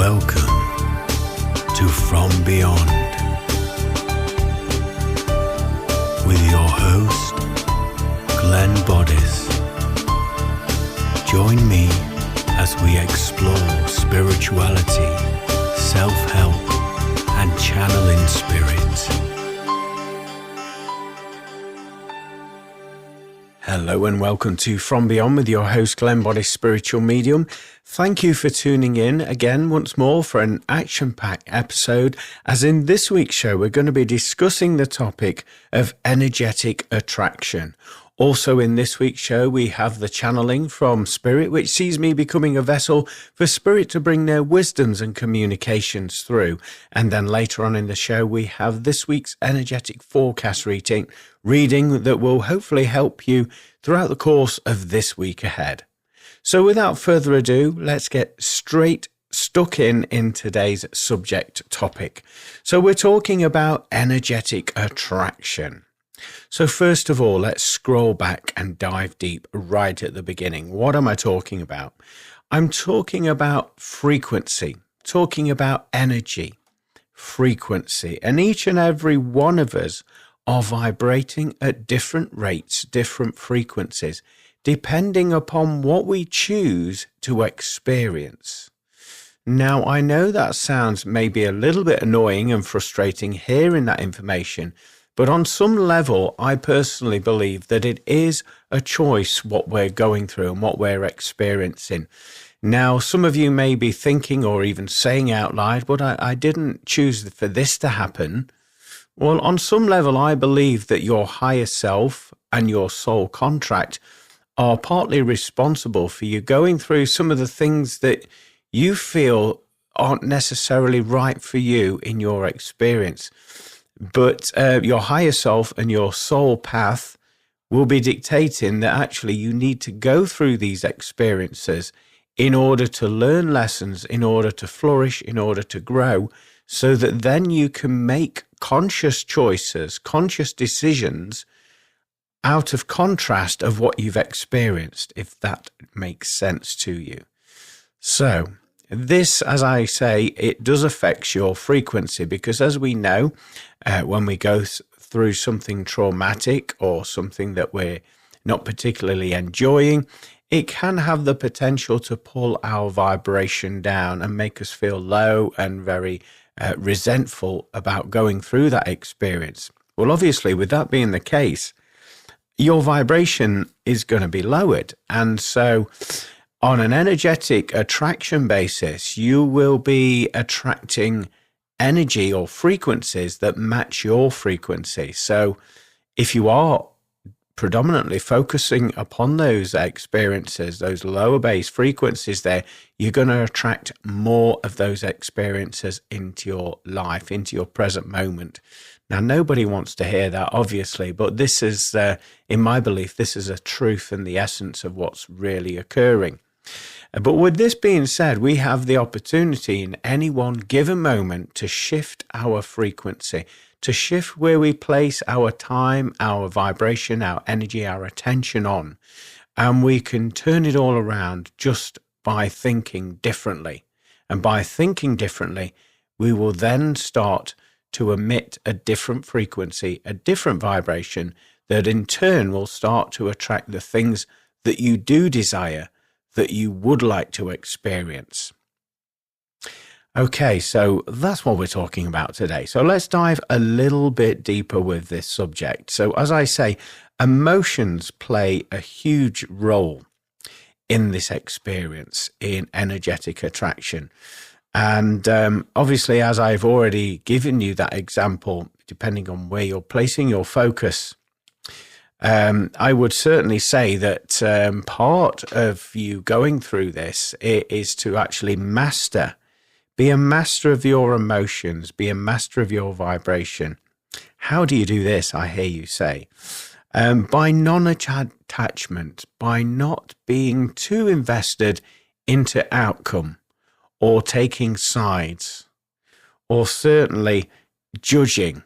Welcome to From Beyond with your host, Glenn Boddice. Join me as we explore spirituality, self-help, and channeling spirit. Hello and welcome to From Beyond with your host, Glenn Boddice, spiritual medium. Thank you for tuning in again once more for an action-packed episode, as in this week's show we're going to be discussing the topic of energetic attraction. Also in this week's show we have the channeling from Spirit, which sees me becoming a vessel for Spirit to bring their wisdoms and communications through. And then later on in the show we have this week's energetic forecast reading that will hopefully help you throughout the course of this week ahead. So without further ado, let's get stuck in today's subject topic. So we're talking about energetic attraction. So first of all, let's scroll back and dive deep right at the beginning. What am I talking about? I'm talking about frequency, talking about energy, frequency, and each and every one of us are vibrating at different rates, different frequencies, depending upon what we choose to experience. Now, I know that sounds maybe a little bit annoying and frustrating hearing that information, but on some level, I personally believe that it is a choice what we're going through and what we're experiencing. Now, some of you may be thinking or even saying out loud, but I didn't choose for this to happen. Well, on some level, I believe that your higher self and your soul contract are partly responsible for you going through some of the things that you feel aren't necessarily right for you in your experience. But your higher self and your soul path will be dictating that actually you need to go through these experiences in order to learn lessons, in order to flourish, in order to grow, so that then you can make conscious choices, conscious decisions out of contrast of what you've experienced, if that makes sense to you. So this, as I say, it does affect your frequency, because as we know, when we go through something traumatic or something that we're not particularly enjoying, it can have the potential to pull our vibration down and make us feel low and very resentful about going through that experience. Well, obviously, with that being the case, your vibration is going to be lowered. And so on an energetic attraction basis, you will be attracting energy or frequencies that match your frequency. So if you are predominantly focusing upon those experiences, those lower base frequencies there, you're going to attract more of those experiences into your life, into your present moment. Now, nobody wants to hear that, obviously, but this is, in my belief, this is a truth and the essence of what's really occurring. But with this being said, we have the opportunity in any one given moment to shift our frequency, to shift where we place our time, our vibration, our energy, our attention on. And we can turn it all around just by thinking differently. And by thinking differently, we will then start to emit a different frequency, a different vibration that in turn will start to attract the things that you do desire, that you would like to experience. Okay, so that's what we're talking about today. So let's dive a little bit deeper with this subject. So as I say, emotions play a huge role in this experience in energetic attraction. And obviously, as I've already given you that example, depending on where you're placing your focus, I would certainly say that part of you going through this is to actually be a master of your emotions, be a master of your vibration. How do you do this, I hear you say? By non-attachment, by not being too invested into outcome or taking sides, or certainly judging.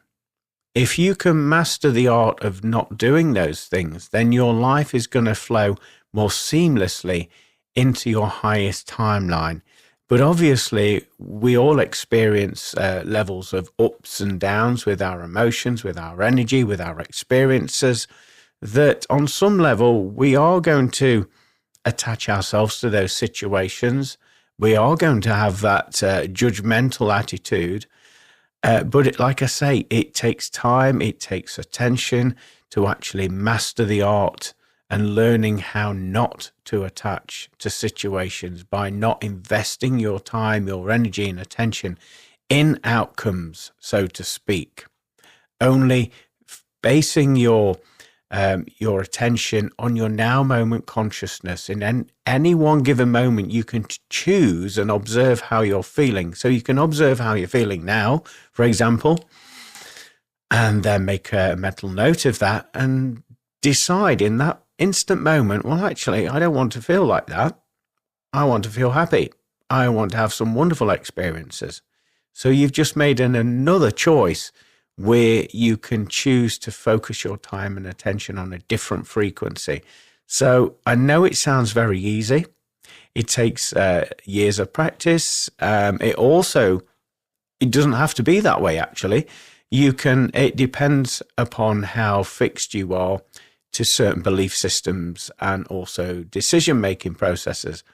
If you can master the art of not doing those things, then your life is going to flow more seamlessly into your highest timeline, But obviously, we all experience levels of ups and downs with our emotions, with our energy, with our experiences, that on some level, we are going to attach ourselves to those situations. We are going to have that judgmental attitude. But like I say, it takes time, it takes attention to actually master the art and learning how not to attach to situations by not investing your time, your energy and attention in outcomes, so to speak. Only basing your attention on your now moment consciousness. In any one given moment, you can choose and observe how you're feeling. So you can observe how you're feeling now, for example, and then make a mental note of that and decide in that instant moment, well, actually, I don't want to feel like that. I want to feel happy. I want to have some wonderful experiences. So you've just made another choice where you can choose to focus your time and attention on a different frequency. So I know it sounds very easy. It takes years of practice. It doesn't have to be that way, actually. It depends upon how fixed you are to certain belief systems and also decision-making processes.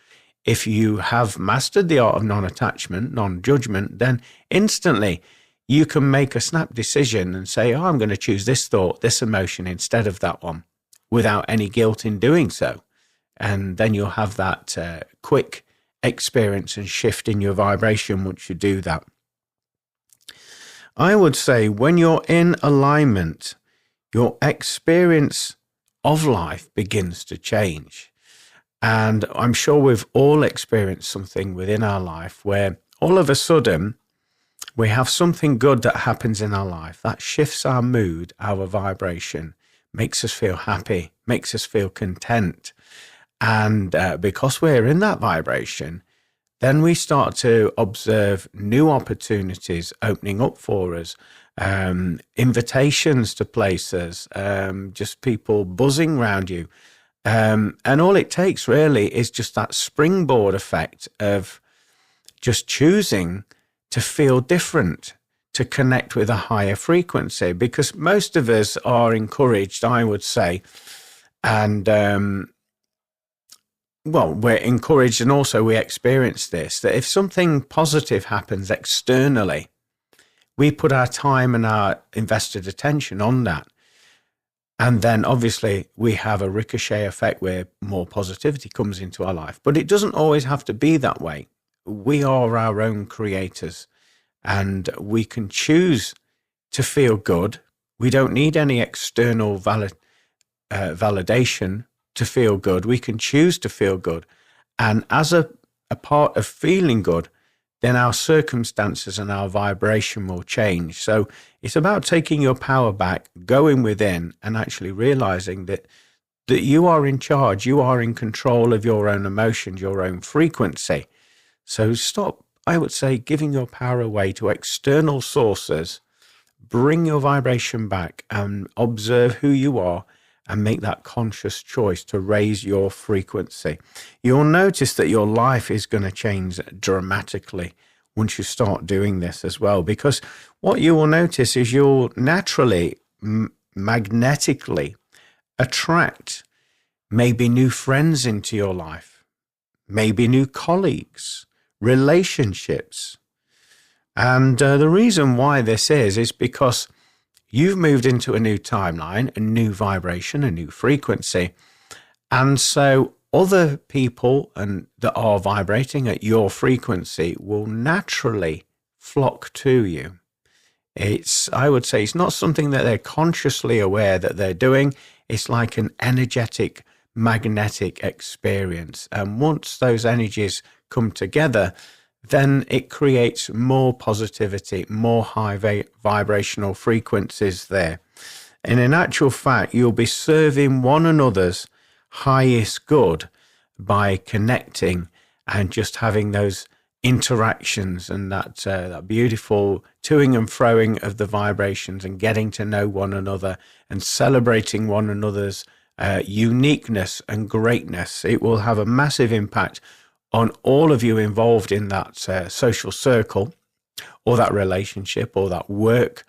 If you have mastered the art of non-attachment, non-judgment, then instantly you can make a snap decision and say, oh, I'm going to choose this thought, this emotion instead of that one, without any guilt in doing so. And then you'll have that quick experience and shift in your vibration once you do that. I would say when you're in alignment, your experience of life begins to change. And I'm sure we've all experienced something within our life where all of a sudden we have something good that happens in our life that shifts our mood, our vibration, makes us feel happy, makes us feel content. And because we're in that vibration, then we start to observe new opportunities opening up for us, invitations to places, just people buzzing around you. And all it takes really is just that springboard effect of just choosing to feel different, to connect with a higher frequency, because most of us are encouraged, I would say, and we're encouraged, and also we experience this, that if something positive happens externally, we put our time and our invested attention on that. And then obviously we have a ricochet effect where more positivity comes into our life. But it doesn't always have to be that way. We are our own creators and we can choose to feel good. We don't need any external validation to feel good. We can choose to feel good. And as a part of feeling good, then our circumstances and our vibration will change. So it's about taking your power back, going within and actually realizing that you are in charge, you are in control of your own emotions, your own frequency. So stop, I would say, giving your power away to external sources, bring your vibration back and observe who you are and make that conscious choice to raise your frequency. You'll notice that your life is going to change dramatically once you start doing this as well, because what you will notice is you'll naturally, magnetically attract maybe new friends into your life, maybe new colleagues, relationships. And the reason why this is because you've moved into a new timeline, a new vibration, a new frequency. And so other people that are vibrating at your frequency will naturally flock to you. I would say it's not something that they're consciously aware that they're doing. It's like an energetic, magnetic experience. And once those energies come together, then it creates more positivity, more high vibrational frequencies there. And in actual fact, you'll be serving one another's highest good by connecting and just having those interactions and that beautiful toing and froing of the vibrations and getting to know one another and celebrating one another's uniqueness and greatness. It will have a massive impact on all of you involved in that social circle or that relationship or that work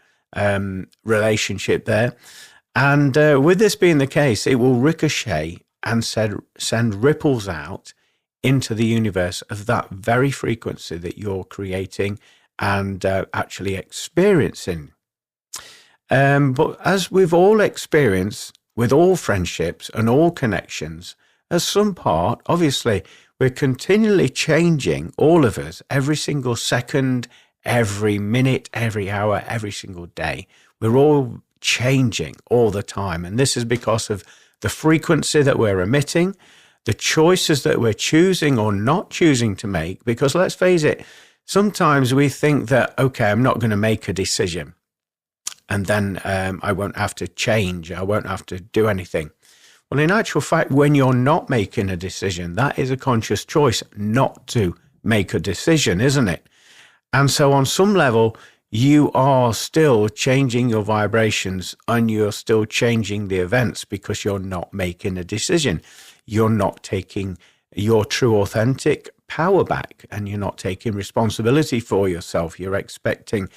relationship there. And with this being the case, it will ricochet and send ripples out into the universe of that very frequency that you're creating and actually experiencing. But as we've all experienced with all friendships and all connections, as some part, obviously, we're continually changing, all of us, every single second, every minute, every hour, every single day. We're all changing all the time. And this is because of the frequency that we're emitting, the choices that we're choosing or not choosing to make. Because let's face it, sometimes we think that, okay, I'm not going to make a decision. And then I won't have to change. I won't have to do anything. Well, in actual fact, when you're not making a decision, that is a conscious choice not to make a decision, isn't it? And so on some level, you are still changing your vibrations and you're still changing the events because you're not making a decision. You're not taking your true authentic power back and you're not taking responsibility for yourself. You're expecting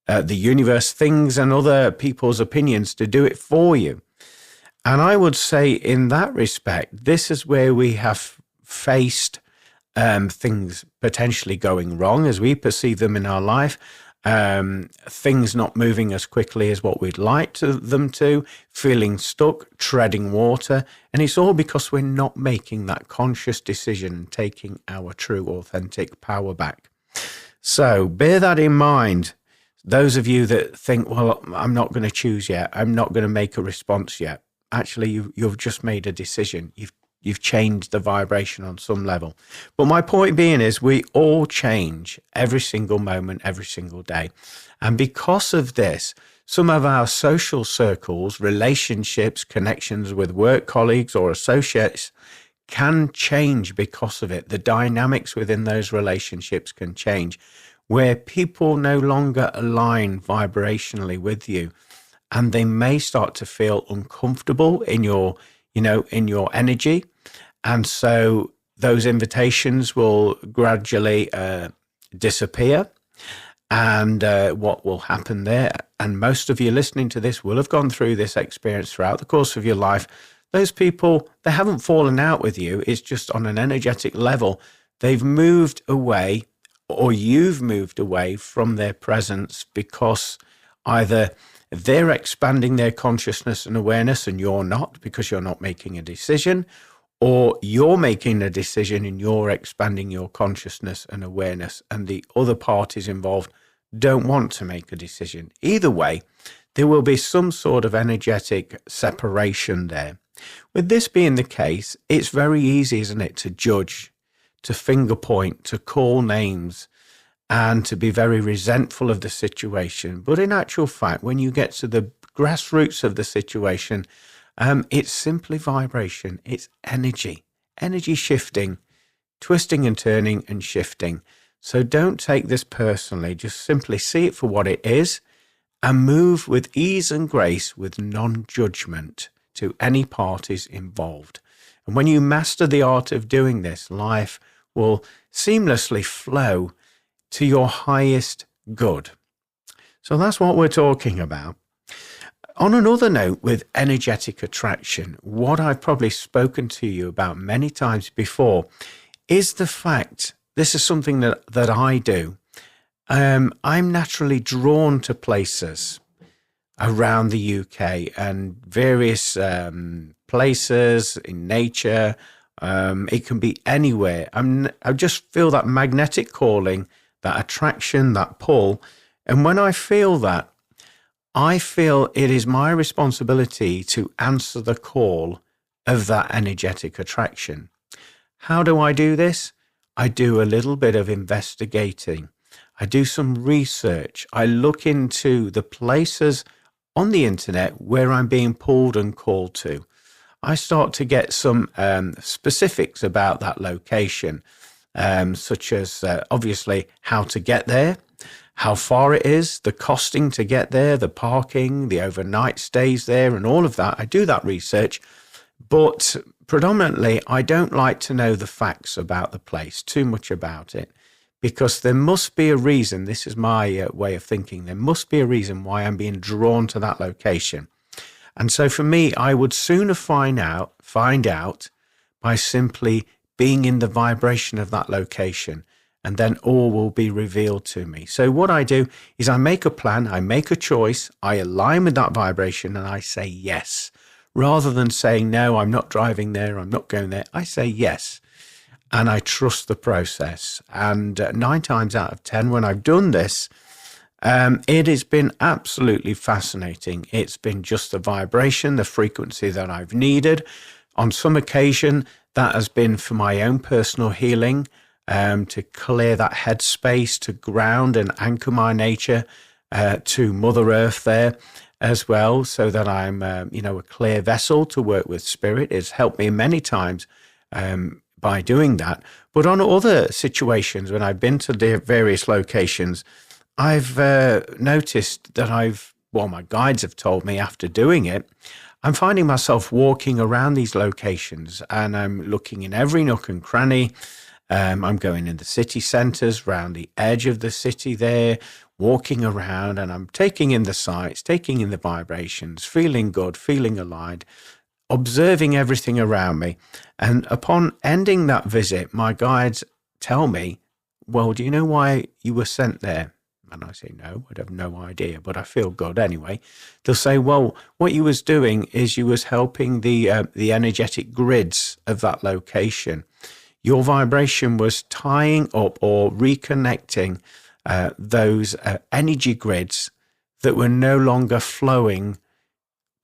the universe, things and other people's opinions to do it for you. And I would say in that respect, this is where we have faced things potentially going wrong as we perceive them in our life, things not moving as quickly as what we'd like them to, feeling stuck, treading water. And it's all because we're not making that conscious decision and taking our true authentic power back. So bear that in mind. Those of you that think, well, I'm not going to choose yet. I'm not going to make a response yet. Actually, you've just made a decision. You've changed the vibration on some level. But my point being is we all change every single moment, every single day. And because of this, some of our social circles, relationships, connections with work colleagues or associates can change because of it. The dynamics within those relationships can change, where people no longer align vibrationally with you. And they may start to feel uncomfortable in your energy. And so those invitations will gradually disappear. And what will happen there, and most of you listening to this will have gone through this experience throughout the course of your life. Those people, they haven't fallen out with you. It's just on an energetic level. They've moved away, or you've moved away from their presence because either they're expanding their consciousness and awareness and you're not, because you're not making a decision, or you're making a decision and you're expanding your consciousness and awareness and the other parties involved don't want to make a decision. Either way, there will be some sort of energetic separation there. With this being the case, it's very easy, isn't it, to judge, to finger point, to call names, and to be very resentful of the situation. But in actual fact, when you get to the grassroots of the situation, it's simply vibration. It's energy shifting, twisting and turning and shifting. So don't take this personally. Just simply see it for what it is and move with ease and grace, with non-judgment to any parties involved. And when you master the art of doing this, life will seamlessly flow to your highest good. So that's what we're talking about. On another note, with energetic attraction, what I've probably spoken to you about many times before is the fact, this is something that I do. I'm naturally drawn to places around the UK and various places in nature. It can be anywhere. I just feel that magnetic calling, that attraction, that pull. And when I feel that, I feel it is my responsibility to answer the call of that energetic attraction. How do I do this? I do a little bit of investigating. I do some research. I look into the places on the internet where I'm being pulled and called to. I start to get some specifics about that location, such as obviously how to get there, how far it is, the costing to get there, the parking, the overnight stays there, and all of that. I do that research. But predominantly, I don't like to know the facts about the place, too much about it, because there must be a reason. This is my way of thinking. There must be a reason why I'm being drawn to that location. And so for me, I would sooner find out by simply being in the vibration of that location, and then all will be revealed to me. So what I do is I make a plan, I make a choice, I align with that vibration, and I say yes. Rather than saying, no, I'm not driving there, I'm not going there, I say yes. And I trust the process. And 9 times out of 10, when I've done this, it has been absolutely fascinating. It's been just the vibration, the frequency that I've needed. On some occasion, that has been for my own personal healing, to clear that headspace, to ground and anchor my nature to Mother Earth there as well, so that I'm, a clear vessel to work with spirit. It's helped me many times by doing that. But on other situations, when I've been to the various locations, I've noticed that my guides have told me after doing it, I'm finding myself walking around these locations, and I'm looking in every nook and cranny. I'm going in the city centres, around the edge of the city there, walking around, and I'm taking in the sights, taking in the vibrations, feeling good, feeling aligned, observing everything around me. And upon ending that visit, my guides tell me, well, do you know why you were sent there? And I say, no, I'd have no idea, but I feel good anyway. They'll say, well, what you was doing is you was helping the energetic grids of that location. Your vibration was tying up or reconnecting those energy grids that were no longer flowing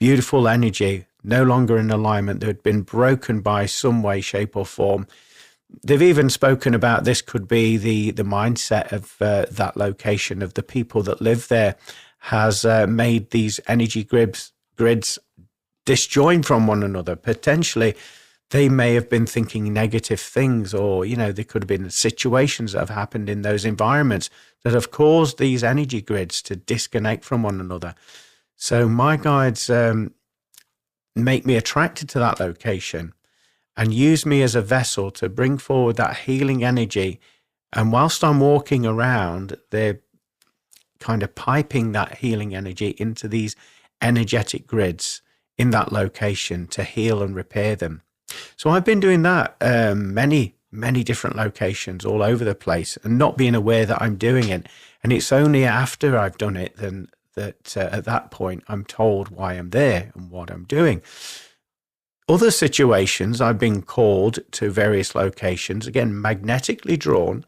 beautiful energy, no longer in alignment, that had been broken by some way, shape or form. They've even spoken about this could be the mindset of that location, of the people that live there, has made these energy grids disjoin from one another. Potentially, they may have been thinking negative things, or, there could have been situations that have happened in those environments that have caused these energy grids to disconnect from one another. So my guides make me attracted to that location and use me as a vessel to bring forward that healing energy. And whilst I'm walking around, they're kind of piping that healing energy into these energetic grids in that location to heal and repair them. So I've been doing that many different locations all over the place, and not being aware that I'm doing it. And it's only after I've done it then that at that point I'm told why I'm there and what I'm doing. Other situations, I've been called to various locations, again, magnetically drawn,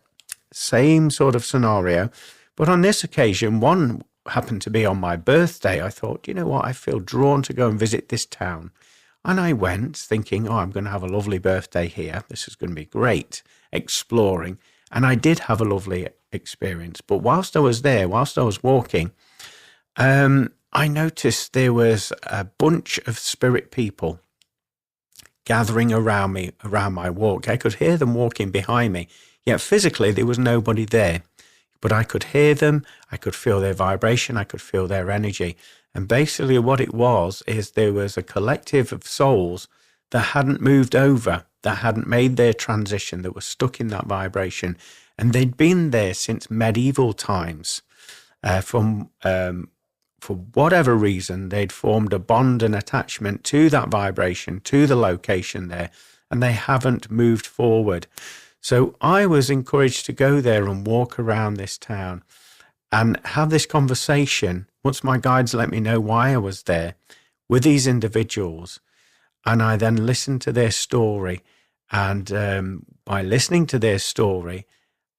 same sort of scenario. But on this occasion, one happened to be on my birthday. I thought, you know what, I feel drawn to go and visit this town. And I went thinking, I'm going to have a lovely birthday here. This is going to be great, exploring. And I did have a lovely experience. But whilst I was there, whilst I was walking, I noticed there was a bunch of spirit people gathering around me, around my walk. I could hear them walking behind me, yet physically there was nobody there. But I could hear them, I could feel their vibration, I could feel their energy. And basically what it was is there was a collective of souls that hadn't moved over, that hadn't made their transition, that were stuck in that vibration. And they'd been there since medieval times. For whatever reason, they'd formed a bond and attachment to that vibration, to the location there, and they haven't moved forward. So I was encouraged to go there and walk around this town and have this conversation, once my guides let me know why I was there, with these individuals. And I then listened to their story. And by listening to their story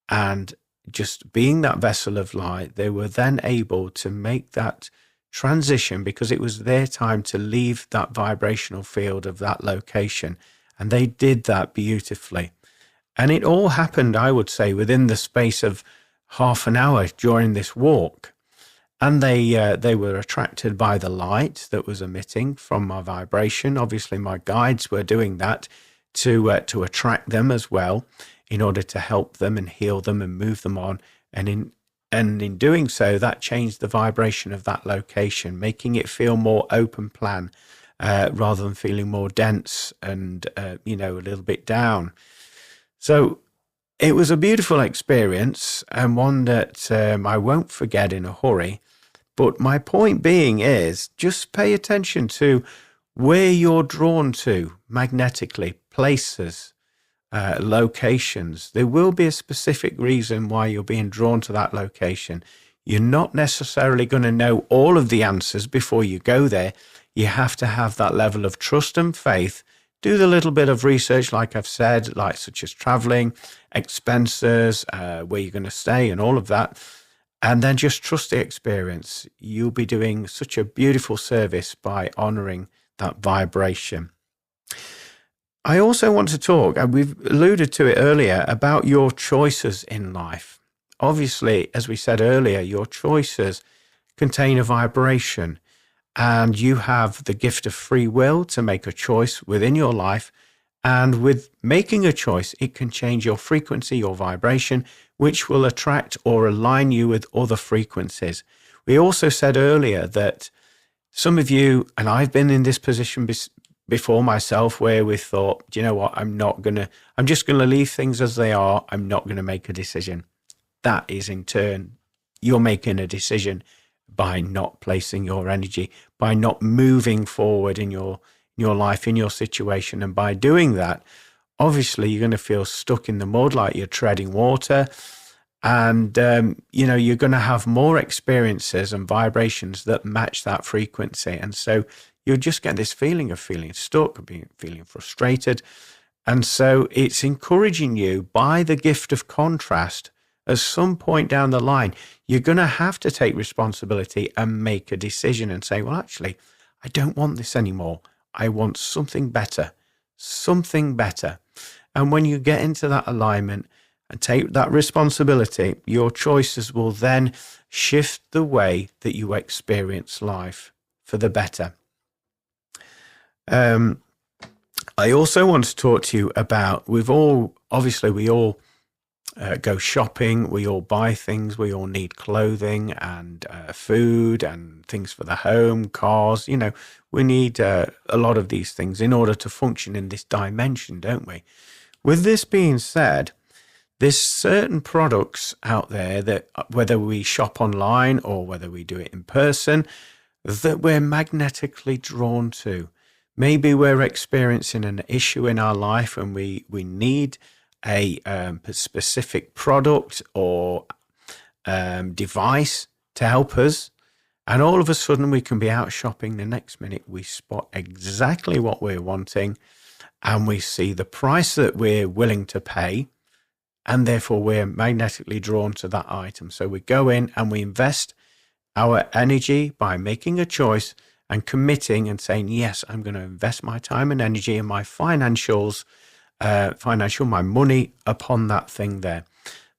and just being that vessel of light, they were then able to make that transition, because it was their time to leave that vibrational field of that location. And they did that beautifully. And it all happened, I would say, within the space of half an hour during this walk. And they were attracted by the light that was emitting from my vibration. Obviously, my guides were doing that to attract them as well, in order to help them and heal them and move them on. And in doing so, that changed the vibration of that location, making it feel more open plan, rather than feeling more dense and, a little bit down. So it was a beautiful experience and one that I won't forget in a hurry. But my point being is just pay attention to where you're drawn to magnetically, places, locations. There will be a specific reason why you're being drawn to that location. You're not necessarily going to know all of the answers before you go there. You have to have that level of trust and faith. Do the little bit of research, like I've said, like such as traveling, expenses, where you're going to stay and all of that. And then just trust the experience. You'll be doing such a beautiful service by honoring that vibration. I also want to talk, and we've alluded to it earlier, about your choices in life. Obviously, as we said earlier, your choices contain a vibration, and you have the gift of free will to make a choice within your life. And with making a choice, it can change your frequency, your vibration, which will attract or align you with other frequencies. We also said earlier that some of you, and I've been in this position before myself, where we thought, do you know what, I'm just going to leave things as they are. I'm not going to make a decision. That is in turn, you're making a decision by not placing your energy, by not moving forward in your life, in your situation. And by doing that, obviously you're going to feel stuck in the mud, like you're treading water. And, you're going to have more experiences and vibrations that match that frequency. And so you'll just get this feeling of feeling stuck, feeling frustrated. And so it's encouraging you by the gift of contrast. At some point down the line, you're going to have to take responsibility and make a decision and say, well, actually, I don't want this anymore. I want something better, something better. And when you get into that alignment and take that responsibility, your choices will then shift the way that you experience life for the better. I also want to talk to you about, we all go shopping, we all buy things, we all need clothing and food and things for the home, cars. We need a lot of these things in order to function in this dimension, don't we? With this being said, there's certain products out there that, whether we shop online or whether we do it in person, that we're magnetically drawn to. Maybe we're experiencing an issue in our life and we need a specific product or device to help us. And all of a sudden we can be out shopping. The next minute we spot exactly what we're wanting and we see the price that we're willing to pay. And therefore we're magnetically drawn to that item. So we go in and we invest our energy by making a choice and committing and saying, yes, I'm going to invest my time and energy and my my money upon that thing there.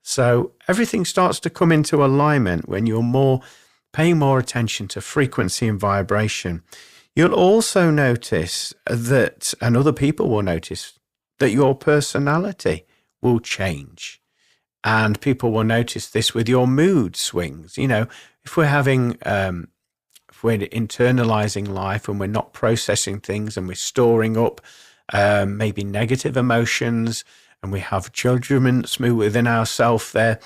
So everything starts to come into alignment when you're paying more attention to frequency and vibration. You'll also notice that, and other people will notice, that your personality will change. And people will notice this with your mood swings. If we're having, if we're internalizing life and we're not processing things and we're storing up maybe negative emotions and we have judgments within ourselves there,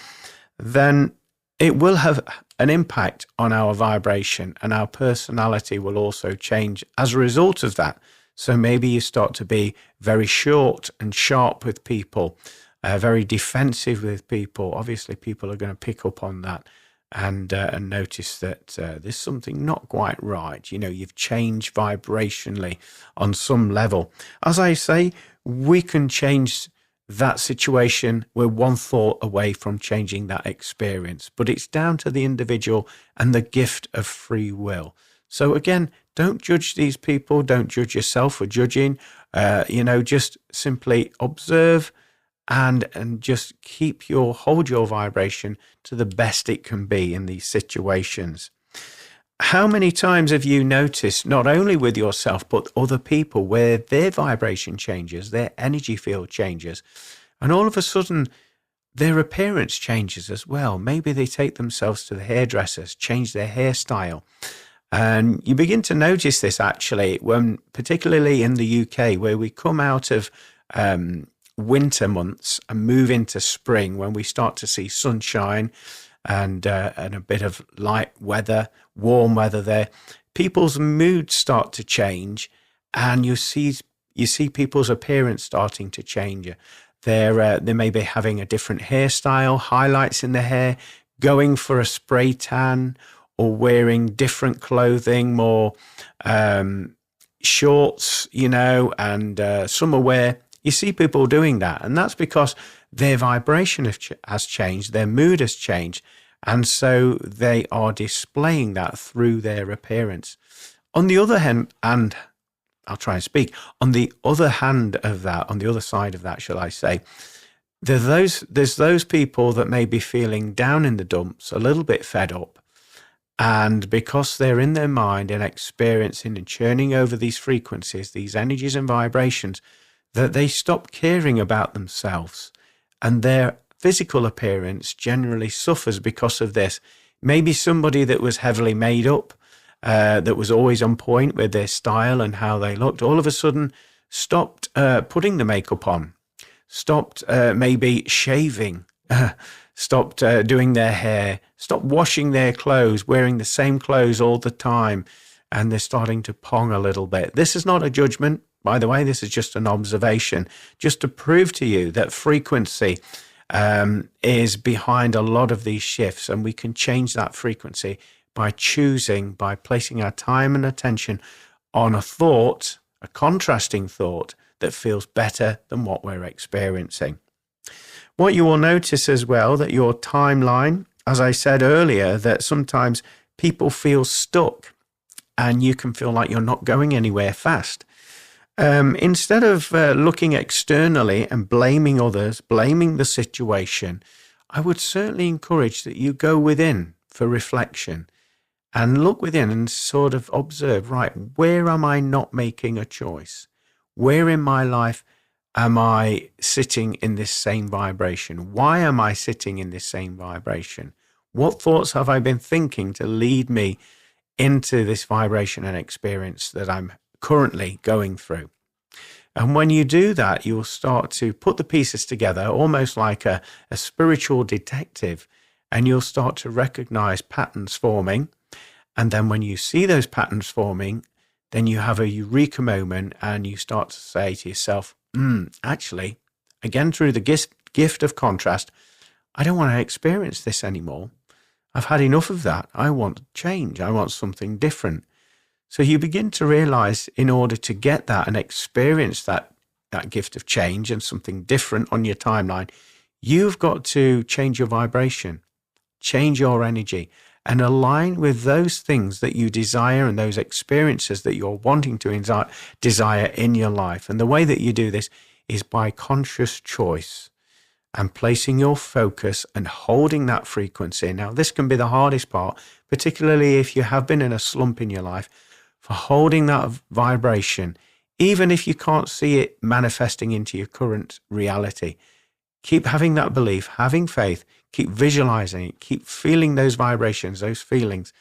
then it will have an impact on our vibration and our personality will also change as a result of that. So maybe you start to be very short and sharp with people, very defensive with people. Obviously, people are going to pick up on that and notice that there's something not quite right. You've changed vibrationally on some level. As I say, we can change that situation. We're one thought away from changing that experience, but it's down to the individual and the gift of free will. So again, don't judge these people. Don't judge yourself for judging. Just simply observe and just hold your vibration to the best it can be in these situations. How many times have you noticed, not only with yourself, but other people, where their vibration changes, their energy field changes, and all of a sudden their appearance changes as well? Maybe they take themselves to the hairdressers, change their hairstyle, And you begin to notice this actually when, particularly in the UK, where we come out of winter months and move into spring, when we start to see sunshine and a bit of light weather, warm weather there, people's moods start to change, and you see people's appearance starting to change. They may be having a different hairstyle, highlights in the hair, going for a spray tan, or wearing different clothing, more shorts, and summer wear. You see people doing that, and that's because their vibration has changed, their mood has changed, and so they are displaying that through their appearance. On the other hand, and I'll try and speak, on the other hand of that, on the other side of that, shall I say, there's those people that may be feeling down in the dumps, a little bit fed up, and because they're in their mind and experiencing and churning over these frequencies, these energies and vibrations, that they stop caring about themselves, and their physical appearance generally suffers because of this. Maybe somebody that was heavily made up, that was always on point with their style and how they looked, all of a sudden stopped putting the makeup on, stopped maybe shaving, stopped doing their hair, stopped washing their clothes, wearing the same clothes all the time, and they're starting to pong a little bit. This is not a judgment, by the way. This is just an observation, just to prove to you that frequency is behind a lot of these shifts, and we can change that frequency by placing our time and attention on a thought, a contrasting thought that feels better than what we're experiencing. What you will notice as well, that your timeline, as I said earlier, that sometimes people feel stuck and you can feel like you're not going anywhere fast. Instead of looking externally and blaming others, blaming the situation, I would certainly encourage that you go within for reflection and look within and sort of observe, right, where am I not making a choice? Where in my life am I sitting in this same vibration? Why am I sitting in this same vibration? What thoughts have I been thinking to lead me into this vibration and experience that I'm currently going through? And when you do that, you'll start to put the pieces together, almost like a spiritual detective, and you'll start to recognize patterns forming. And then when you see those patterns forming, then you have a eureka moment and you start to say to yourself, actually, again, through the gift of contrast, I don't want to experience this anymore. I've had enough of that. I want change. I want something different. So you begin to realize, in order to get that and experience that gift of change and something different on your timeline, you've got to change your vibration, change your energy, and align with those things that you desire and those experiences that you're wanting to desire in your life. And the way that you do this is by conscious choice and placing your focus and holding that frequency. Now, this can be the hardest part, particularly if you have been in a slump in your life, for holding that vibration, even if you can't see it manifesting into your current reality. Keep having that belief, having faith, keep visualizing it, keep feeling those vibrations, those feelings,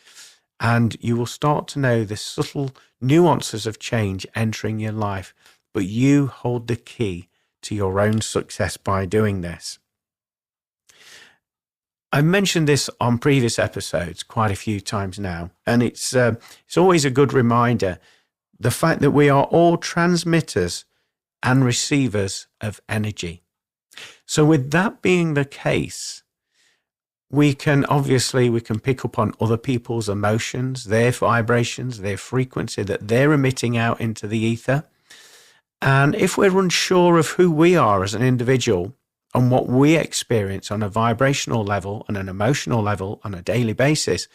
and you will start to know the subtle nuances of change entering your life. But you hold the key to your own success by doing this. I mentioned this on previous episodes quite a few times now, and it's always a good reminder, the fact that we are all transmitters and receivers of energy. So with that being the case, we can pick up on other people's emotions, their vibrations, their frequency that they're emitting out into the ether. And if we're unsure of who we are as an individual and what we experience on a vibrational level and an emotional level on a daily basis,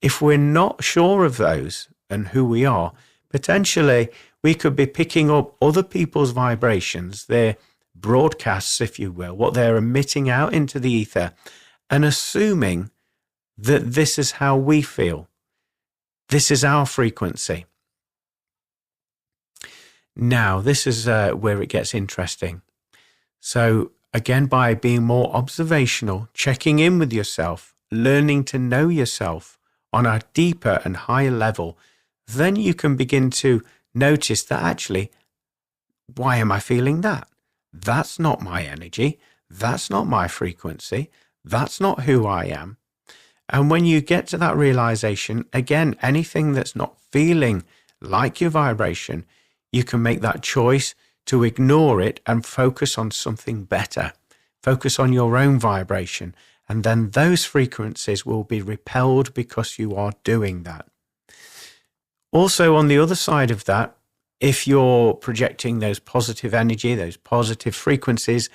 if we're not sure of those and who we are, potentially we could be picking up other people's vibrations, their broadcasts, if you will, what they're emitting out into the ether, and assuming that this is how we feel. This is our frequency. Now, this is where it gets interesting. So, again, by being more observational, checking in with yourself, learning to know yourself, on a deeper and higher level, then you can begin to notice that actually, why am I feeling that? That's not my energy. That's not my frequency. That's not who I am. And when you get to that realization, again, anything that's not feeling like your vibration, you can make that choice to ignore it and focus on something better. Focus on your own vibration. And then those frequencies will be repelled because you are doing that. Also, on the other side of that, if you're projecting those positive energy, those positive frequencies,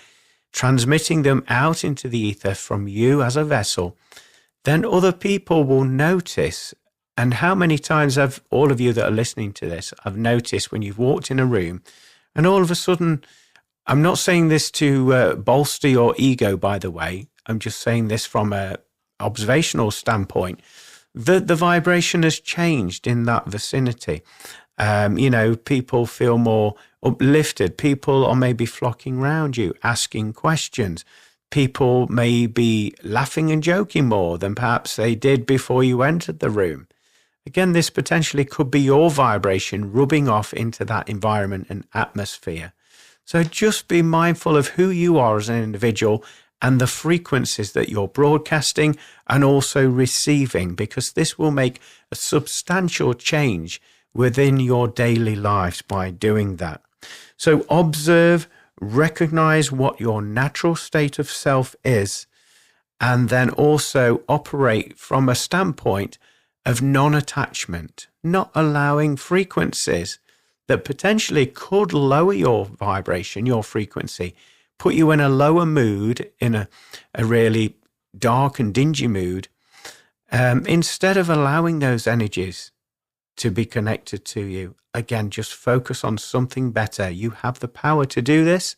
transmitting them out into the ether from you as a vessel, then other people will notice. And how many times have all of you that are listening to this, I've noticed when you've walked in a room and all of a sudden, I'm not saying this to bolster your ego, by the way, I'm just saying this from an observational standpoint, that the vibration has changed in that vicinity. People feel more uplifted. People are maybe flocking around you, asking questions. People may be laughing and joking more than perhaps they did before you entered the room. Again, this potentially could be your vibration rubbing off into that environment and atmosphere. So just be mindful of who you are as an individual and the frequencies that you're broadcasting and also receiving, because this will make a substantial change within your daily lives by doing that. So observe, recognize what your natural state of self is, and then also operate from a standpoint of non-attachment, not allowing frequencies that potentially could lower your vibration, your frequency, put you in a lower mood, in a really dark and dingy mood, instead of allowing those energies to be connected to you. Again, just focus on something better. You have the power to do this.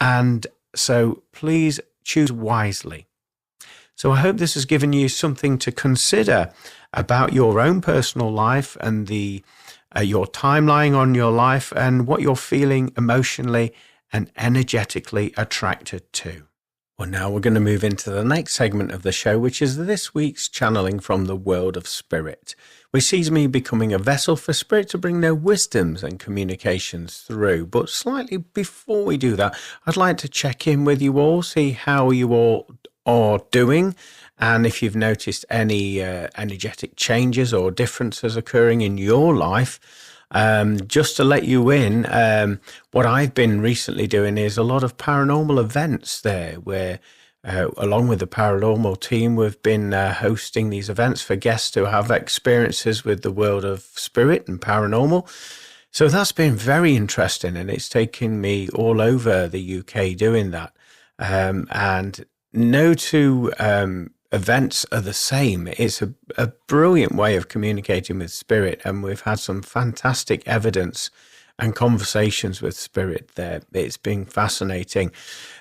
And so please choose wisely. So I hope this has given you something to consider about your own personal life and your timeline on your life and what you're feeling emotionally and energetically attracted to. Well, now we're going to move into the next segment of the show, which is this week's channeling from the world of spirit, which sees me becoming a vessel for spirit to bring their wisdoms and communications through. But slightly before we do that, I'd like to check in with you all, see how you all are doing, and if you've noticed any energetic changes or differences occurring in your life. Just to let you in, what I've been recently doing is a lot of paranormal events there where, along with the paranormal team, we've been hosting these events for guests who have experiences with the world of spirit and paranormal. So that's been very interesting, and it's taken me all over the UK doing that. And no two events are the same. It's a brilliant way of communicating with spirit, and we've had some fantastic evidence and conversations with spirit there. It's been fascinating.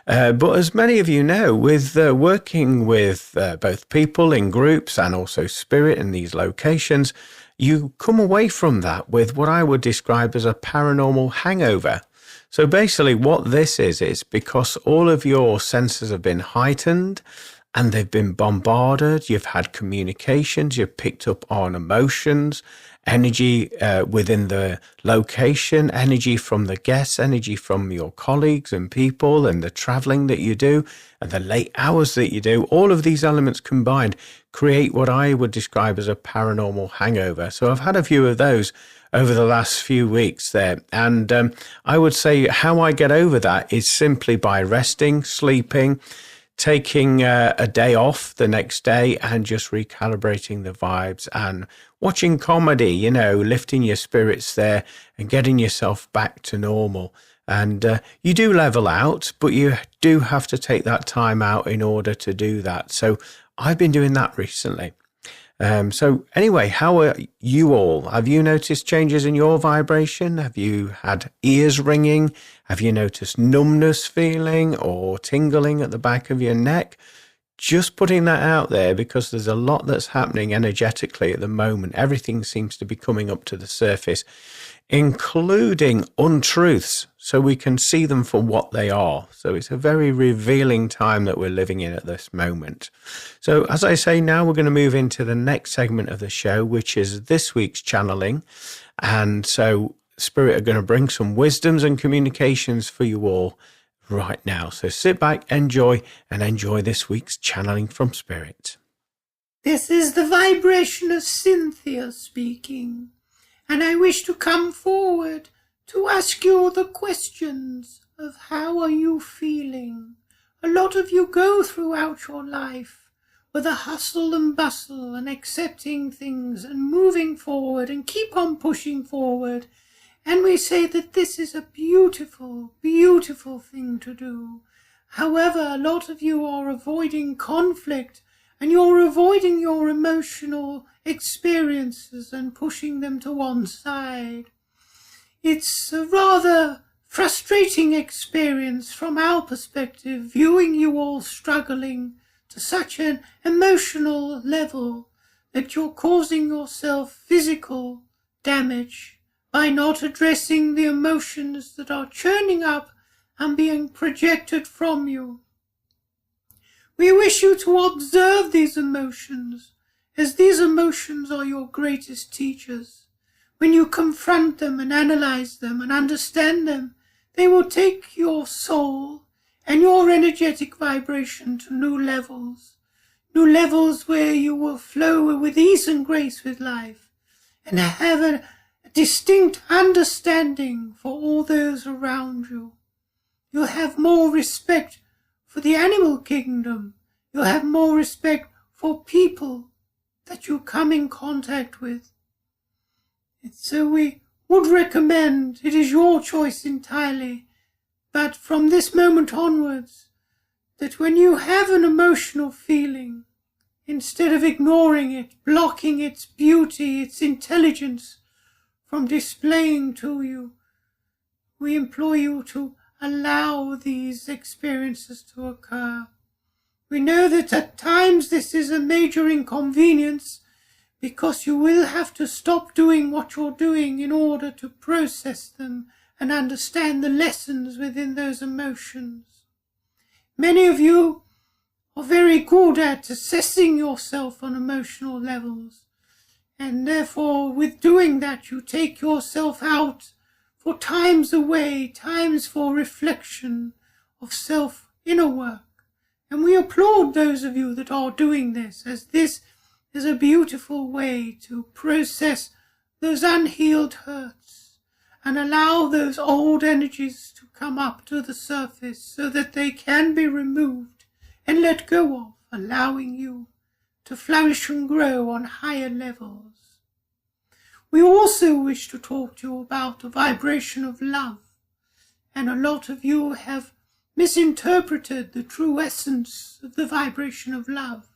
But as many of you know, with working with both people in groups and also spirit in these locations, you come away from that with what I would describe as a paranormal hangover. So basically what this is, it's because all of your senses have been heightened and they've been bombarded. You've had communications, you've picked up on emotions, energy within the location, energy from the guests, energy from your colleagues and people, and the traveling that you do, and the late hours that you do. All of these elements combined create what I would describe as a paranormal hangover. So I've had a few of those over the last few weeks there. And I would say how I get over that is simply by resting, sleeping, taking a day off the next day and just recalibrating the vibes and watching comedy, lifting your spirits there and getting yourself back to normal. And you do level out, but you do have to take that time out in order to do that. So I've been doing that recently. So anyway, how are you all? Have you noticed changes in your vibration? Have you had ears ringing? Have you noticed numbness feeling or tingling at the back of your neck? Just putting that out there because there's a lot that's happening energetically at the moment. Everything seems to be coming up to the surface including untruths, so we can see them for what they are. So it's a very revealing time that we're living in at this moment. So as I say, now we're going to move into the next segment of the show, which is this week's channeling. And so Spirit are going to bring some wisdoms and communications for you all right now. So sit back, enjoy this week's channeling from Spirit. This is the vibration of Cynthia speaking, and I wish to come forward to ask you the questions of how are you feeling. A lot of you go throughout your life with a hustle and bustle and accepting things and moving forward and keep on pushing forward. And we say that this is a beautiful, beautiful thing to do. However, a lot of you are avoiding conflict and you're avoiding your emotional experiences and pushing them to one side. It's a rather frustrating experience from our perspective, viewing you all struggling to such an emotional level that you're causing yourself physical damage by not addressing the emotions that are churning up and being projected from you. We wish you to observe these emotions, as these emotions are your greatest teachers. When you confront them and analyze them and understand them, they will take your soul and your energetic vibration to new levels where you will flow with ease and grace with life and have a distinct understanding for all those around you. You'll have more respect for the animal kingdom. You'll have more respect for people that you come in contact with. And so we would recommend, it is your choice entirely, but from this moment onwards, that when you have an emotional feeling, instead of ignoring it, blocking its beauty, its intelligence from displaying to you, we implore you to allow these experiences to occur. We know that at times this is a major inconvenience because you will have to stop doing what you're doing in order to process them and understand the lessons within those emotions. Many of you are very good at assessing yourself on emotional levels, and therefore with doing that you take yourself out for times away, times for reflection of self-inner work. And we applaud those of you that are doing this, as this is a beautiful way to process those unhealed hurts and allow those old energies to come up to the surface so that they can be removed and let go of, allowing you to flourish and grow on higher levels. We also wish to talk to you about the vibration of love, and a lot of you have misinterpreted the true essence of the vibration of love,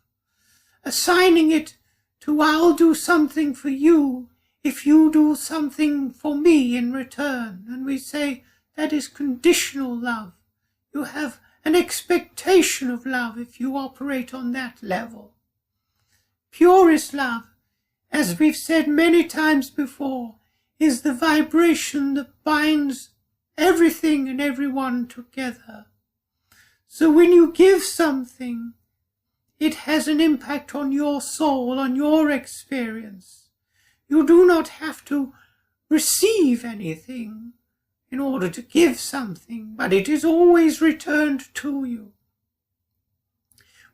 assigning it to I'll do something for you if you do something for me in return. And we say that is conditional love. You have an expectation of love if you operate on that level. Purest love, as we've said many times before, is the vibration that binds everything and everyone together. So when you give something, it has an impact on your soul, on your experience. You do not have to receive anything in order to give something, but it is always returned to you.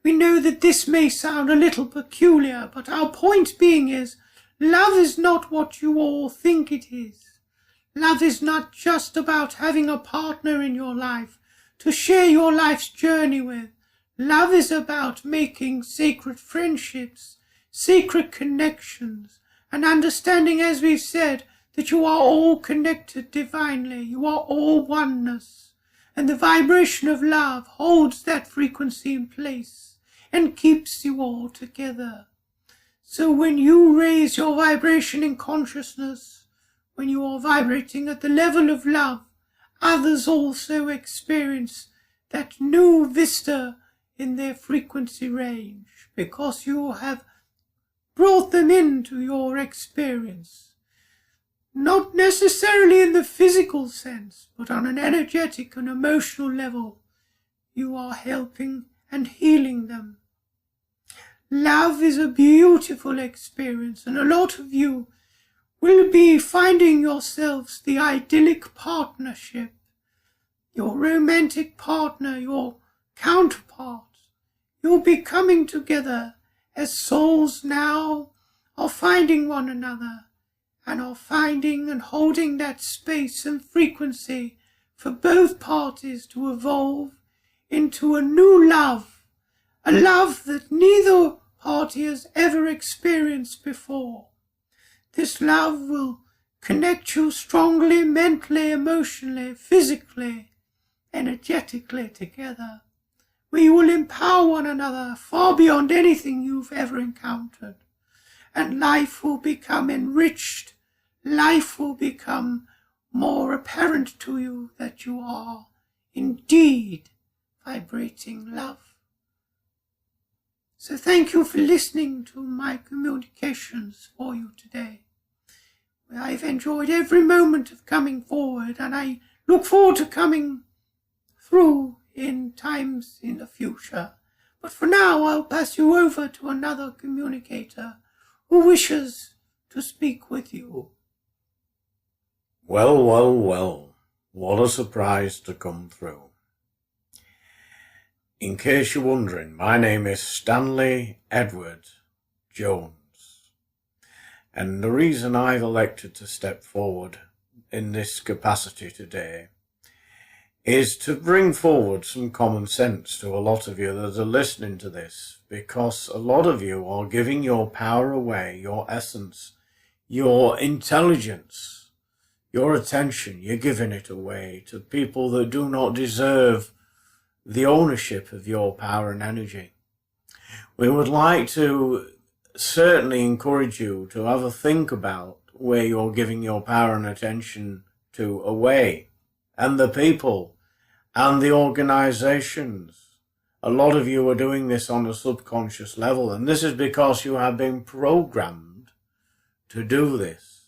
We know that this may sound a little peculiar, but our point being is, love is not what you all think it is. Love is not just about having a partner in your life to share your life's journey with. Love is about making sacred friendships, sacred connections, and understanding, as we've said, that you are all connected divinely. You are all oneness. And the vibration of love holds that frequency in place and keeps you all together. So when you raise your vibration in consciousness, when you are vibrating at the level of love, others also experience that new vista in their frequency range, because you have brought them into your experience. not necessarily in the physical sense, but on an energetic and emotional level, you are helping and healing them. Love is a beautiful experience, and a lot of you will be finding yourselves the idyllic partnership, your romantic partner, your counterpart. You'll be coming together as souls now are finding one another and are finding and holding that space and frequency for both parties to evolve into a new love, a love that neither party has ever experienced before. This love will connect you strongly, mentally, emotionally, physically, energetically together. We will empower one another far beyond anything you've ever encountered. And life will become enriched. Life will become more apparent to you that you are indeed vibrating love. So thank you for listening to my communications for you today. I've enjoyed every moment of coming forward, and I look forward to coming through in times in the future. But for now, I'll pass you over to another communicator who wishes to speak with you. Well, well, well, what a surprise to come through. In case you're wondering, my name is Stanley Edward Jones. And the reason I've elected to step forward in this capacity today is to bring forward some common sense to a lot of you that are listening to this, because a lot of you are giving your power away, your essence, your intelligence, your attention, you're giving it away to people that do not deserve the ownership of your power and energy. We would like to certainly encourage you to have a think about where you're giving your power and attention to away, and the people and the organizations. A lot of you are doing this on a subconscious level, and this is because you have been programmed to do this.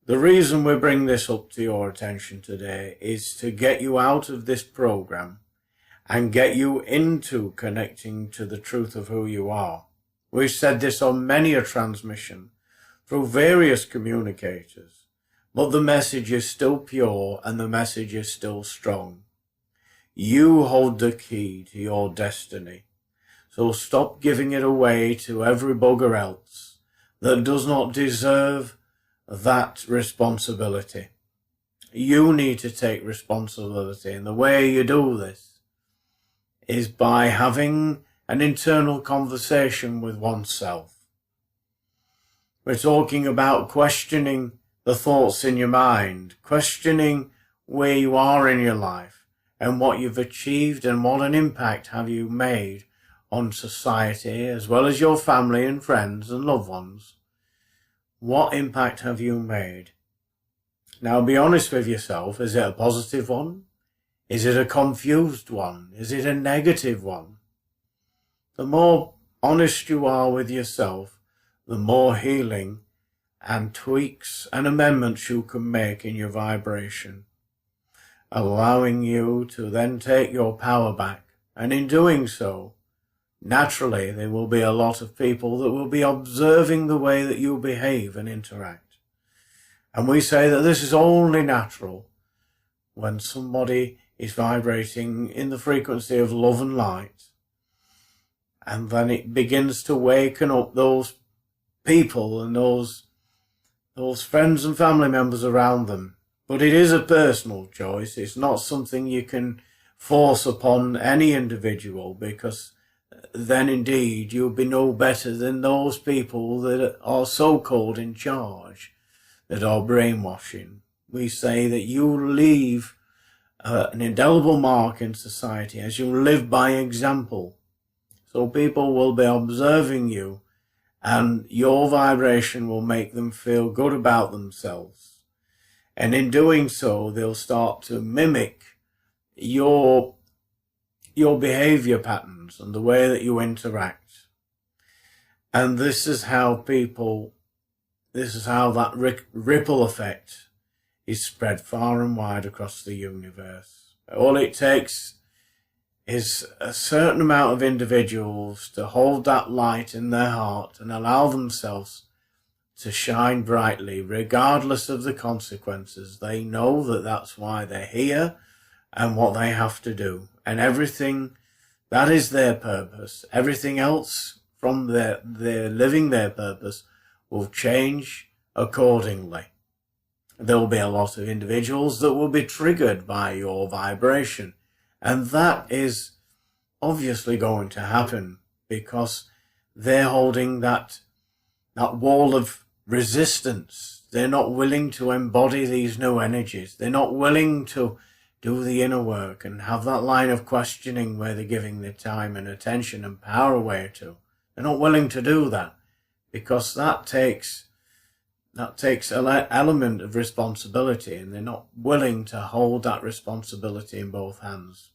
The reason we bring this up to your attention today is to get you out of this program and get you into connecting to the truth of who you are. We've said this on many a transmission through various communicators, but the message is still pure and the message is still strong. You hold the key to your destiny, so stop giving it away to every bugger else that does not deserve that responsibility. You need to take responsibility, and the way you do this is by having an internal conversation with oneself. We're talking about questioning the thoughts in your mind, questioning where you are in your life and what you've achieved and what an impact have you made on society as well as your family and friends and loved ones. What impact have you made? Now be honest with yourself. Is it a positive one? Is it a confused one? Is it a negative one? The more honest you are with yourself, the more healing and tweaks and amendments you can make in your vibration, allowing you to then take your power back. And in doing so, naturally, there will be a lot of people that will be observing the way that you behave and interact. And we say that this is only natural when somebody is vibrating in the frequency of love and light. And then it begins to waken up those people and those friends and family members around them. But it is a personal choice. It's not something you can force upon any individual, because then indeed you'll be no better than those people that are so-called in charge, that are brainwashing. We say that you leave an indelible mark in society as you live by example. So people will be observing you, and your vibration will make them feel good about themselves. And in doing so, they'll start to mimic your behavior patterns and the way that you interact. And this is how people this is how that ripple effect is spread far and wide across the universe. All it takes is a certain amount of individuals to hold that light in their heart and allow themselves to shine brightly, regardless of the consequences. They know that that's why they're here and what they have to do. And everything, that is their purpose. Everything else from their living their purpose will change accordingly. There will be a lot of individuals that will be triggered by your vibration. And that is obviously going to happen because they're holding that wall of resistance. They're not willing to embody these new energies. They're not willing to do the inner work and have that line of questioning where they're giving their time and attention and power away to. They're not willing to do that because that takes an element of responsibility, and they're not willing to hold that responsibility in both hands.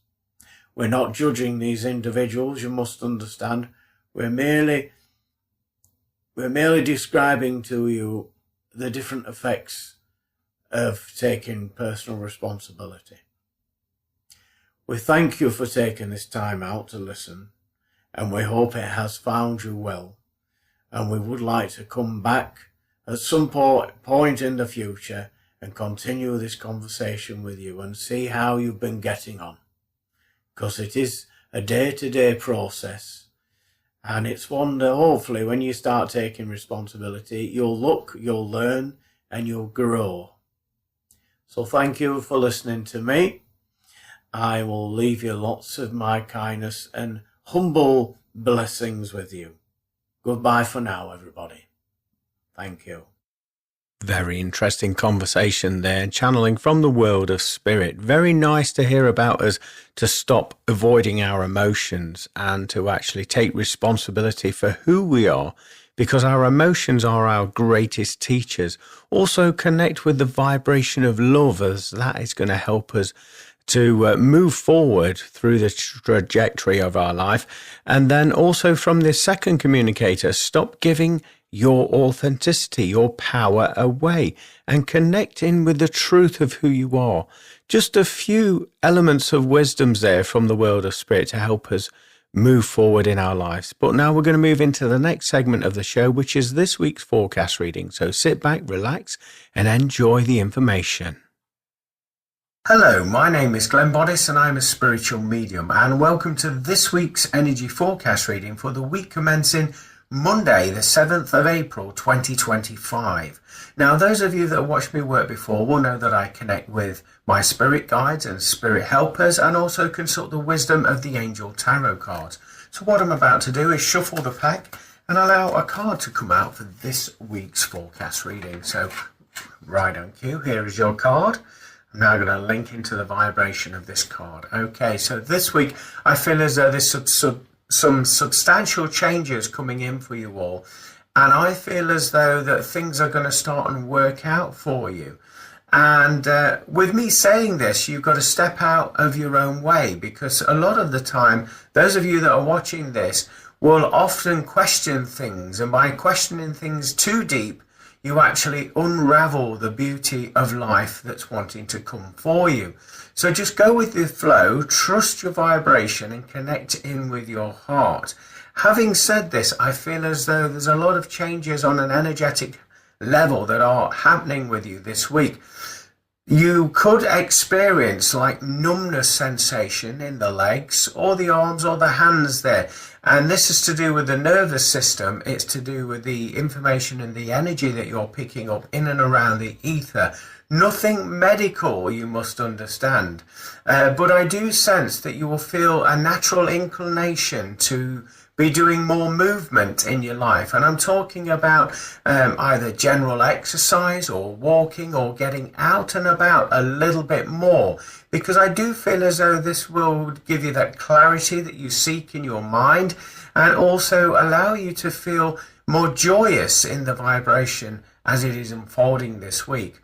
We're not judging these individuals, you must understand. We're merely describing to you the different effects of taking personal responsibility. We thank you for taking this time out to listen, and we hope it has found you well. And we would like to come back at some point in the future and continue this conversation with you and see how you've been getting on. Because it is a day-to-day process. And it's one that hopefully when you start taking responsibility, you'll look, you'll learn, and you'll grow. So thank you for listening to me. I will leave you lots of my kindness and humble blessings with you. Goodbye for now, everybody. Thank you. Very interesting conversation there, channeling from the world of spirit. Very nice to hear about us to stop avoiding our emotions and to actually take responsibility for who we are, because our emotions are our greatest teachers. Also connect with the vibration of love, as that is going to help us to move forward through the trajectory of our life. And then also from the second communicator, stop giving your authenticity, your power away, and connect in with the truth of who you are. Just a few elements of wisdoms there from the world of spirit to help us move forward in our lives. But now we're going to move into the next segment of the show, which is this week's forecast reading. So sit back, relax, and enjoy the information. Hello, my name is Glenn Boddice and I'm a spiritual medium, and welcome to this week's energy forecast reading for the week commencing Monday, the 7th of April, 2025. Now, those of you that have watched me work before will know that I connect with my spirit guides and spirit helpers and also consult the wisdom of the angel tarot cards. So what I'm about to do is shuffle the pack and allow a card to come out for this week's forecast reading. So right on cue, here is your card. I'm now going to link into the vibration of this card. Okay, so this week I feel as though there's some substantial changes coming in for you all, and I feel as though that things are going to start and work out for you. And with me saying this, you've got to step out of your own way, because a lot of the time those of you that are watching this will often question things, and by questioning things too deep, you actually unravel the beauty of life that's wanting to come for you. So just go with the flow, trust your vibration, and connect in with your heart. Having said this, I feel as though there's a lot of changes on an energetic level that are happening with you this week. You could experience like numbness sensation in the legs or the arms or the hands there. And this is to do with the nervous system. It's to do with the information and the energy that you're picking up in and around the ether. Nothing medical, you must understand. But I do sense that you will feel a natural inclination to be doing more movement in your life. And I'm talking about either general exercise or walking or getting out and about a little bit more, because I do feel as though this will give you that clarity that you seek in your mind and also allow you to feel more joyous in the vibration as it is unfolding this week.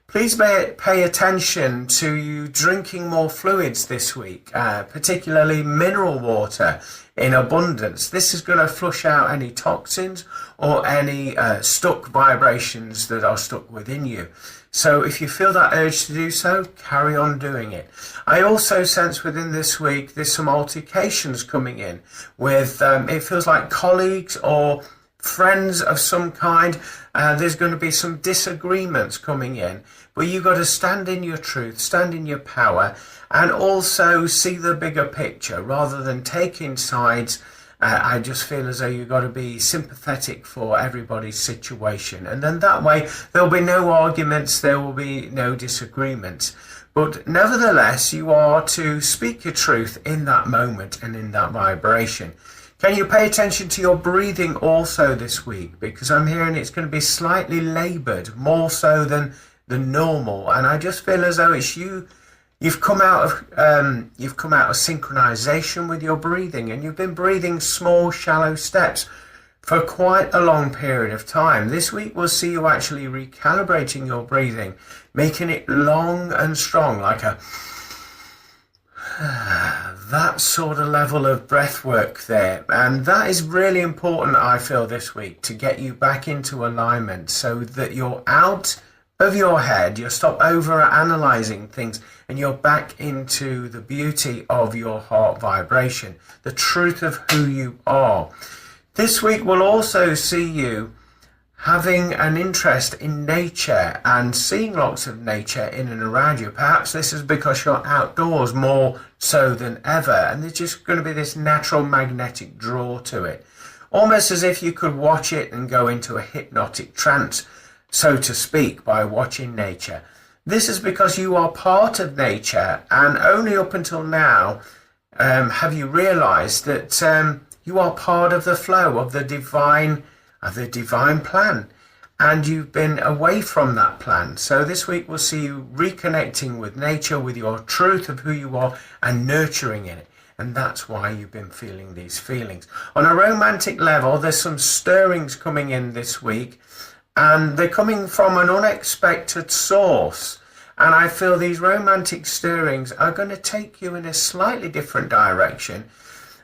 Please pay attention to you drinking more fluids this week, particularly mineral water in abundance. This is going to flush out any toxins or any stuck vibrations that are stuck within you. So if you feel that urge to do so, carry on doing it. I also sense within this week there's some altercations coming in with, it feels like colleagues or friends of some kind. There's going to be some disagreements coming in, but you've got to stand in your truth, stand in your power, and also see the bigger picture rather than taking sides. I just feel as though you've got to be sympathetic for everybody's situation, and then that way there'll be no arguments, there will be no disagreements. But nevertheless, you are to speak your truth in that moment and in that vibration. Can you pay attention to your breathing also this week? Because I'm hearing it's going to be slightly laboured, more so than the normal. And I just feel as though it's you've come out of synchronization with your breathing, and you've been breathing small, shallow steps for quite a long period of time. This week we'll see you actually recalibrating your breathing, making it long and strong, like that sort of level of breath work there. And that is really important, I feel, this week, to get you back into alignment so that you're out of your head, you stop over analyzing things, and you're back into the beauty of your heart vibration, the truth of who you are. This week we'll also see you having an interest in nature and seeing lots of nature in and around you. Perhaps this is because you're outdoors more so than ever, and there's just going to be this natural magnetic draw to it, almost as if you could watch it and go into a hypnotic trance, so to speak, by watching nature. This is because you are part of nature, and only up until now have you realized that you are part of the flow of the divine plan, and you've been away from that plan. So this week we'll see you reconnecting with nature, with your truth of who you are, and nurturing it. And that's why you've been feeling these feelings. On a romantic level, there's some stirrings coming in this week, and they're coming from an unexpected source. And I feel these romantic stirrings are going to take you in a slightly different direction.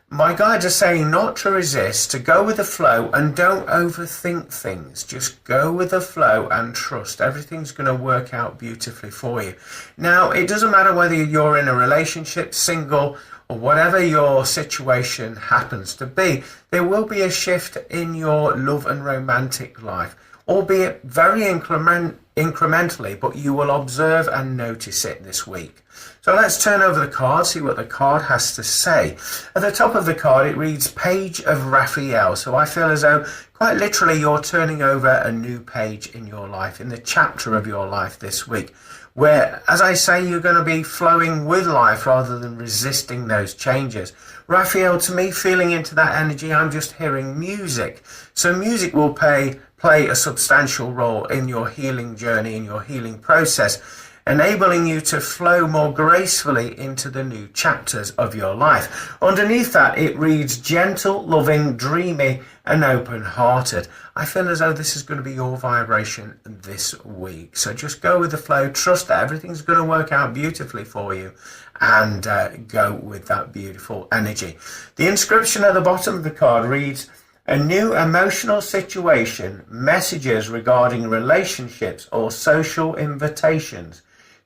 My guides are saying not to resist, to go with the flow, and don't overthink things. Just go with the flow and trust. Everything's going to work out beautifully for you. Now, it doesn't matter whether you're in a relationship, single, or whatever your situation happens to be. There will be a shift in your love and romantic life, albeit very incrementally, but you will observe and notice it this week. So let's turn over the card, see what the card has to say. At the top of the card, it reads Page of Raphael. So I feel as though quite literally you're turning over a new page in your life, in the chapter of your life this week, where, as I say, you're going to be flowing with life rather than resisting those changes. Raphael, to me, feeling into that energy, I'm just hearing music. So music will play a substantial role in your healing journey, in your healing process, enabling you to flow more gracefully into the new chapters of your life. Underneath that, it reads gentle, loving, dreamy, and open-hearted. I feel as though this is going to be your vibration this week. So just go with the flow, trust that everything's going to work out beautifully for you, and go with that beautiful energy. The inscription at the bottom of the card reads, a new emotional situation, messages regarding relationships or social invitations,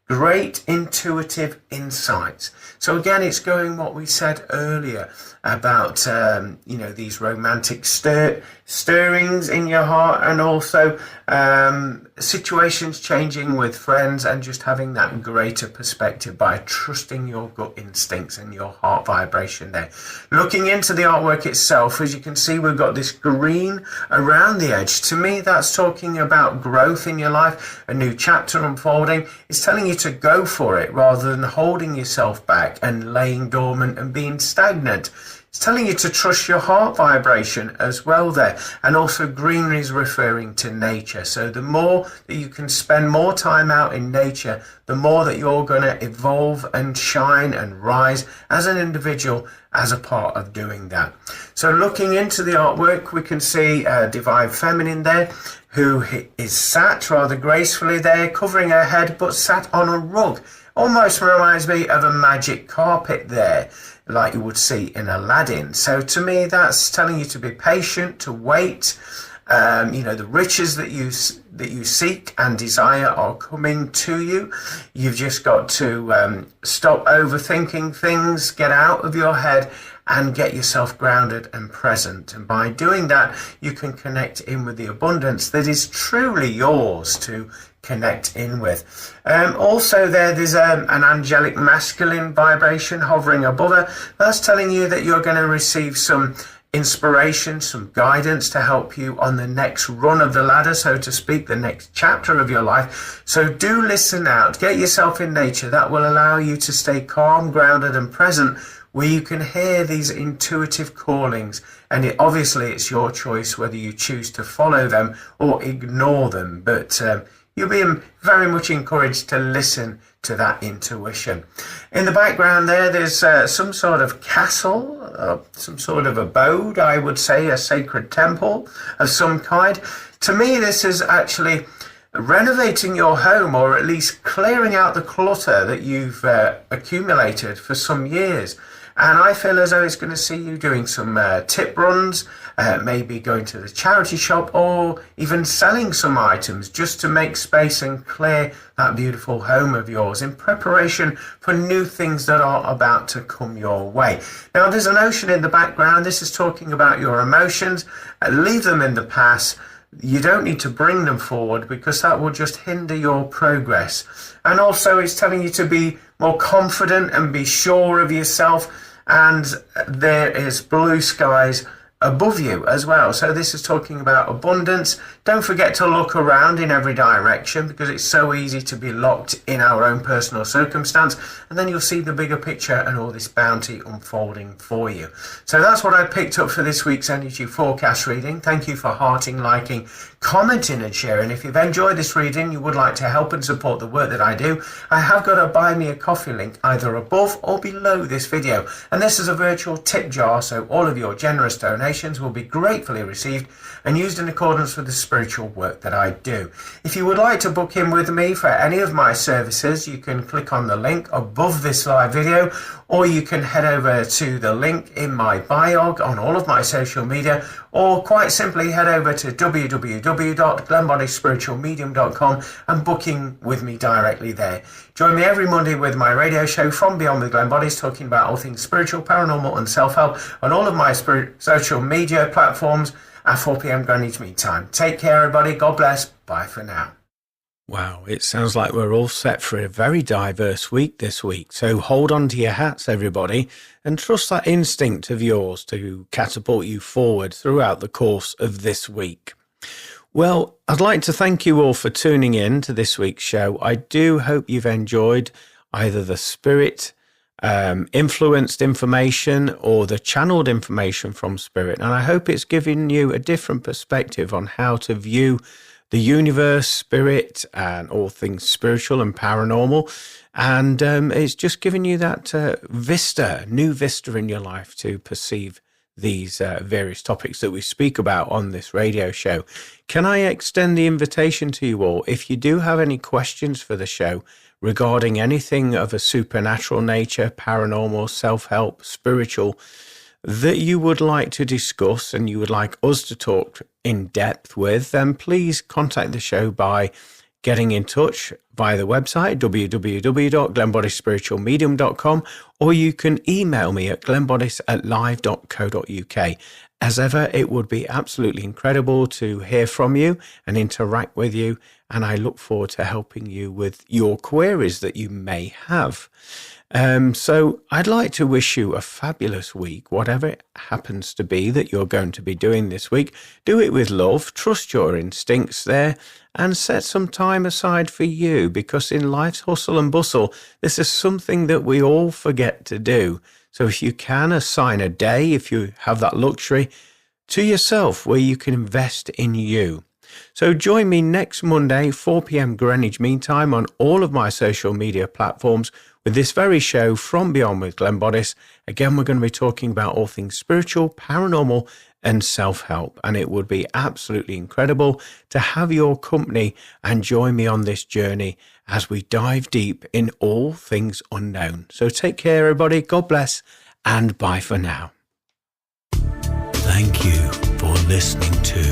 great intuitive insights. So again, it's going what we said earlier about, these romantic stirrings in your heart, and also situations changing with friends, and just having that greater perspective by trusting your gut instincts and your heart vibration there. Looking into the artwork itself, as you can see, we've got this green around the edge. To me, that's talking about growth in your life, a new chapter unfolding. It's telling you to go for it rather than holding yourself back and laying dormant and being stagnant. It's telling you to trust your heart vibration as well there. And also greenery is referring to nature. So the more that you can spend more time out in nature, the more that you're going to evolve and shine and rise as an individual as a part of doing that. So looking into the artwork, we can see a divine feminine there who is sat rather gracefully there, covering her head, but sat on a rug. Almost reminds me of a magic carpet there, like you would see in Aladdin. So to me, that's telling you to be patient, to wait. The riches that you seek and desire are coming to you. You've just got to stop overthinking things, get out of your head and get yourself grounded and present. And by doing that, you can connect in with the abundance that is truly yours to connect in with. Also there's an angelic masculine vibration hovering above her. That's telling you that you're going to receive some inspiration, some guidance to help you on the next run of the ladder, so to speak, the next chapter of your life. So do listen out, get yourself in nature. That will allow you to stay calm, grounded and present, where you can hear these intuitive callings. And obviously it's your choice whether you choose to follow them or ignore them, but you'll be very much encouraged to listen to that intuition. In the background there's some sort of castle, some sort of abode, I would say, a sacred temple of some kind. To me, this is actually renovating your home, or at least clearing out the clutter that you've accumulated for some years. And I feel as though it's going to see you doing some tip runs, maybe going to the charity shop, or even selling some items just to make space and clear that beautiful home of yours in preparation for new things that are about to come your way. Now, there's an ocean in the background. This is talking about your emotions. Leave them in the past. You don't need to bring them forward, because that will just hinder your progress. And also it's telling you to be more confident and be sure of yourself. And there is blue skies above you as well. So this is talking about abundance. Don't forget to look around in every direction, because it's so easy to be locked in our own personal circumstance, and then you'll see the bigger picture and all this bounty unfolding for you. So that's what I picked up for this week's energy forecast reading. Thank you for hearting, liking, commenting and sharing. If you've enjoyed this reading, you would like to help and support the work that I do, I have got a buy me a coffee link either above or below this video, and this is a virtual tip jar, so all of your generous donations will be gratefully received and used in accordance with the spiritual work that I do. If you would like to book in with me for any of my services, you can click on the link above this live video, or you can head over to the link in my bio on all of my social media, or quite simply head over to www.glennboddicespiritualmedium.com and booking with me directly there. Join me every Monday with my radio show From Beyond with Glenn Boddice, talking about all things spiritual, paranormal and self-help on all of my social media platforms at 4 p.m. Greenwich Mean Time. Take care, everybody. God bless. Bye for now. Wow, it sounds like we're all set for a very diverse week this week. So hold on to your hats, everybody, and trust that instinct of yours to catapult you forward throughout the course of this week. Well, I'd like to thank you all for tuning in to this week's show. I do hope you've enjoyed either the spirit influenced information or the channeled information from spirit. And I hope it's given you a different perspective on how to view the universe, spirit, and all things spiritual and paranormal. And it's just giving you that new vista in your life to perceive these various topics that we speak about on this radio show. Can I extend the invitation to you all? If you do have any questions for the show regarding anything of a supernatural nature, paranormal, self-help, spiritual, that you would like to discuss and you would like us to talk in depth with, then please contact the show by getting in touch via the website www.glennboddicespiritualmedium.com, or you can email me at glennboddice@live.co.uk. As ever, it would be absolutely incredible to hear from you and interact with you, and I look forward to helping you with your queries that you may have. So I'd like to wish you a fabulous week, whatever it happens to be that you're going to be doing this week. Do it with love, trust your instincts there, and set some time aside for you, because in life's hustle and bustle, this is something that we all forget to do. So if you can, assign a day, if you have that luxury, to yourself where you can invest in you. So join me next Monday, 4 p.m. Greenwich Mean Time on all of my social media platforms with this very show, From Beyond with Glenn Boddice. Again, we're going to be talking about all things spiritual, paranormal, and self-help. And it would be absolutely incredible to have your company and join me on this journey as we dive deep in all things unknown. So take care, everybody. God bless, and bye for now. Thank you for listening to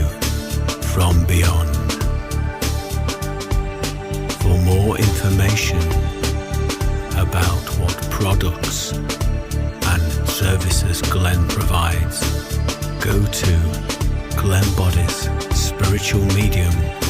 From Beyond. For more information about what products and services Glenn provides, go to Glenn Boddice Spiritual Medium